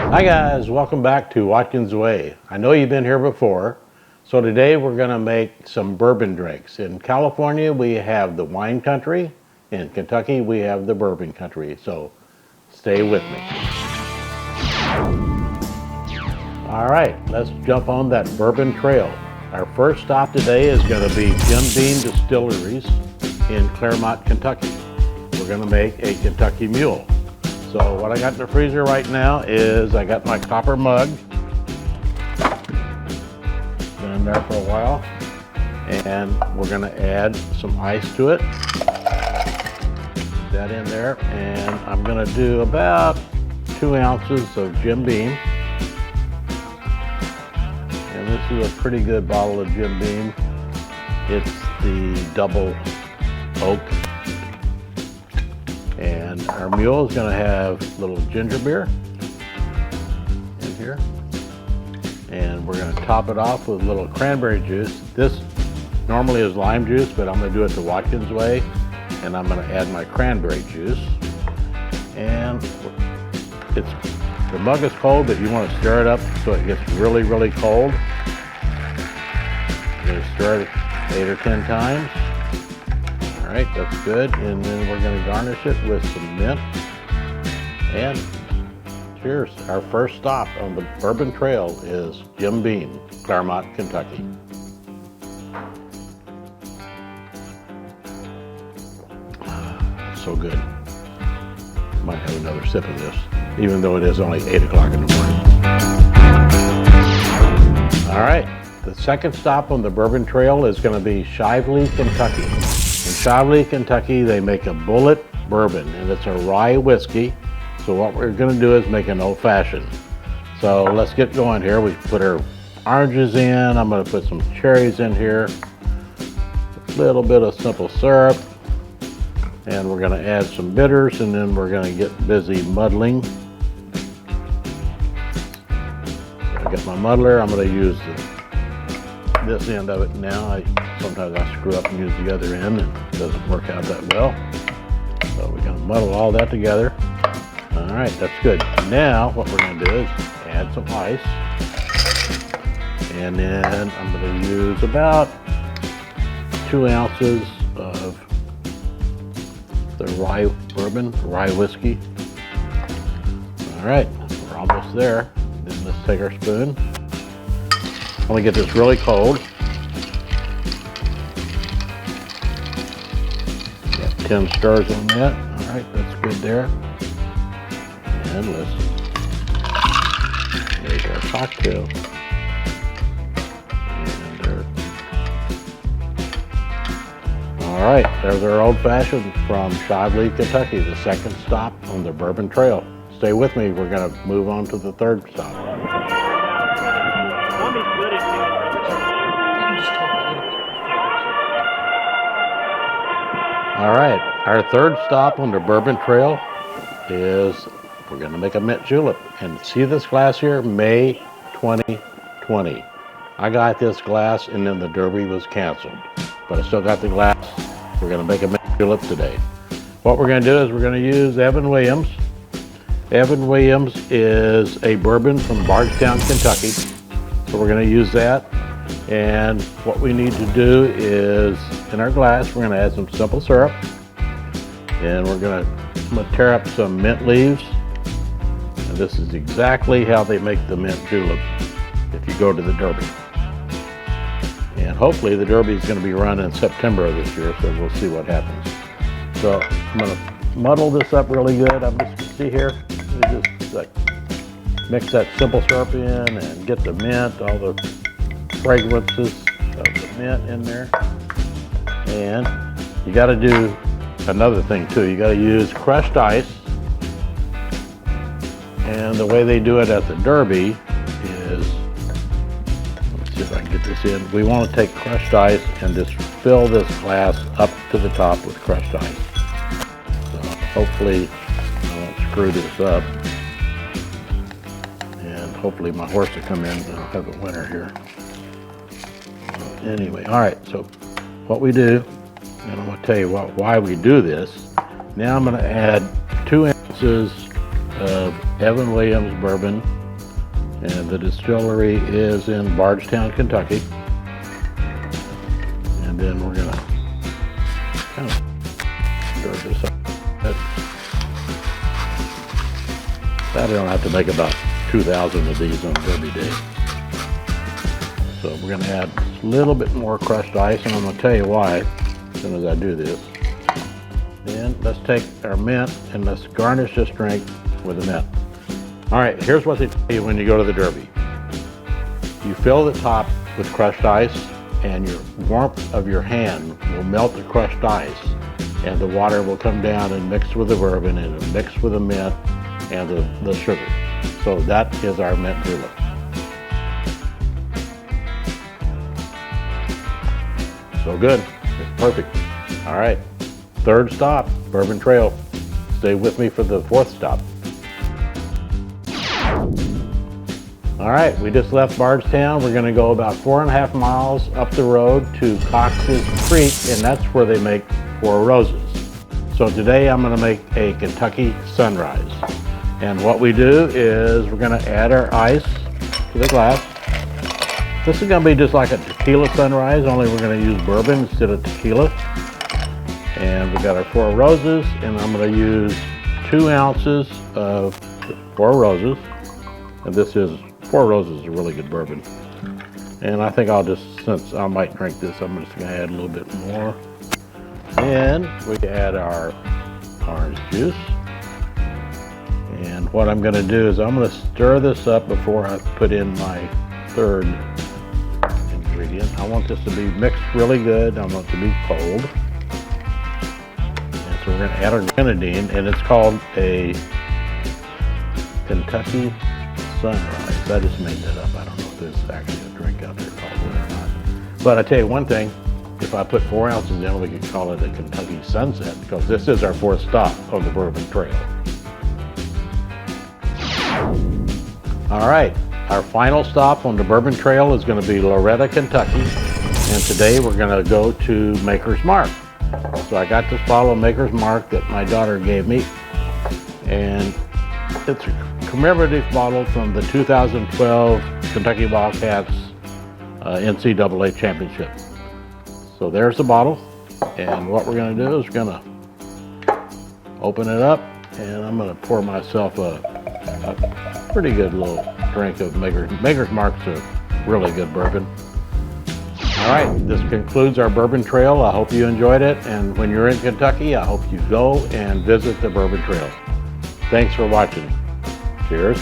Hi guys, welcome back to Watkins Way. I know you've been here before, so today we're going to make some bourbon drinks. In California we have the wine country, in Kentucky we have the bourbon country, so stay with me. Alright, let's jump on that Bourbon Trail. Our first stop today is going to be Jim Beam Distilleries in Claremont, Kentucky. We're going to make a Kentucky Mule. So what I got in the freezer right now is I got my copper mug. Been in there for a while. And we're going to add some ice to it. Put that in there. And I'm going to do about 2 ounces of Jim Beam. And this is a pretty good bottle of Jim Beam. It's the double oak. And our mule is going to have little ginger beer in here. And we're going to top it off with a little cranberry juice. This normally is lime juice, but I'm going to do it the Watkins way. And I'm going to add my cranberry juice. And the mug is cold, but you want to stir it up so it gets really, really cold. You're going to stir it 8 or 10 times. All right, that's good. And then we're going to garnish it with some mint. And cheers. Our first stop on the Bourbon Trail is Jim Beam, Claremont, Kentucky. So good. Might have another sip of this, even though it is only 8 o'clock in the morning. All right, the second stop on the Bourbon Trail is going to be Shively, Kentucky. In Shively, Kentucky, they make a bullet bourbon, and it's a rye whiskey. So what we're going to do is make an old-fashioned. So let's get going here. We put our oranges in. I'm going to put some cherries in here, a little bit of simple syrup, and we're going to add some bitters, and then we're going to get busy muddling. I got my muddler. I'm going to use this end of it now. Sometimes I screw up and use the other end, and it doesn't work out that well. So we're going to muddle all that together. All right, that's good. Now what we're going to do is add some ice. And then I'm going to use about 2 ounces of the rye bourbon, rye whiskey. All right, we're almost there. Then let's take our spoon. I'm going to get this really cold. 10 stirs on that. All right, that's good there. And let's make our cocktail. And there. All right, there's our old fashioned from Shively, Kentucky, the second stop on the Bourbon Trail. Stay with me, we're going to move on to the third stop. All right, our third stop on the Bourbon Trail is we're going to make a mint julep. And see this glass here? May 2020. I got this glass and then the Derby was canceled. But I still got the glass. We're going to make a mint julep today. What we're going to do is we're going to use Evan Williams. Evan Williams is a bourbon from Bardstown, Kentucky. So we're going to use that. And what we need to do is, in our glass, we're going to add some simple syrup. And I'm going to tear up some mint leaves. And this is exactly how they make the mint julep if you go to the Derby. And hopefully the Derby is going to be run in September of this year, so we'll see what happens. So I'm going to muddle this up really good. I'm just, see here, you just like mix that simple syrup in and get the mint, all the fragrances of the mint in there. And you got to do another thing too. You got to use crushed ice. And the way they do it at the Derby is, let's see if I can get this in. We want to take crushed ice and just fill this glass up to the top with crushed ice. So hopefully I won't screw this up. And hopefully my horse will come in. I'll have a winner here. Anyway, all right, so what we do, and I'm going to tell you why we do this. Now I'm going to add 2 ounces of Evan Williams Bourbon, and the distillery is in Bardstown, Kentucky. And then we're gonna kind of stir this up. I don't have to make about 2,000 of these on Derby Day. So we're gonna add a little bit more crushed ice, and I'm gonna tell you why as soon as I do this. Then let's take our mint and let's garnish this drink with the mint. All right, here's what they tell you when you go to the Derby. You fill the top with crushed ice, and your warmth of your hand will melt the crushed ice, and the water will come down and mix with the bourbon, and it'll mix with the mint and the sugar. So that is our mint julep. So good, it's perfect. All right, third stop, Bourbon Trail. Stay with me for the fourth stop. All right, we just left Bardstown. We're gonna go about 4.5 miles up the road to Cox's Creek, and that's where they make Four Roses. So today I'm gonna make a Kentucky Sunrise. And what we do is we're gonna add our ice to the glass. This is gonna be just like a tequila sunrise, only we're gonna use bourbon instead of tequila. And we got our Four Roses, and I'm gonna use 2 ounces of Four Roses. And this is, Four Roses is a really good bourbon. And I think I'll just, since I might drink this, I'm just gonna add a little bit more. And we add our orange juice. And what I'm gonna do is I'm gonna stir this up before I put in my third ingredient. I want this to be mixed really good. I want it to be cold. And so we're gonna add our grenadine, and it's called a Kentucky Sunrise. I just made that up. I don't know if there's actually a drink out there called it or not. But I tell you one thing, if I put 4 ounces in, we could call it a Kentucky Sunset, because this is our fourth stop on the Bourbon Trail. All right, our final stop on the Bourbon Trail is going to be Loretta, Kentucky, and today we're going to go to Maker's Mark. So I got this bottle of Maker's Mark that my daughter gave me, and it's a commemorative bottle from the 2012 Kentucky Wildcats NCAA Championship. So there's the bottle, and what we're going to do is we're going to open it up, and I'm going to pour myself a pretty good little drink of Maker's Mark's a really good bourbon. All right, this concludes our Bourbon Trail. I hope you enjoyed it, and when you're in Kentucky, I hope you go and visit the Bourbon Trail. Thanks for watching. Cheers.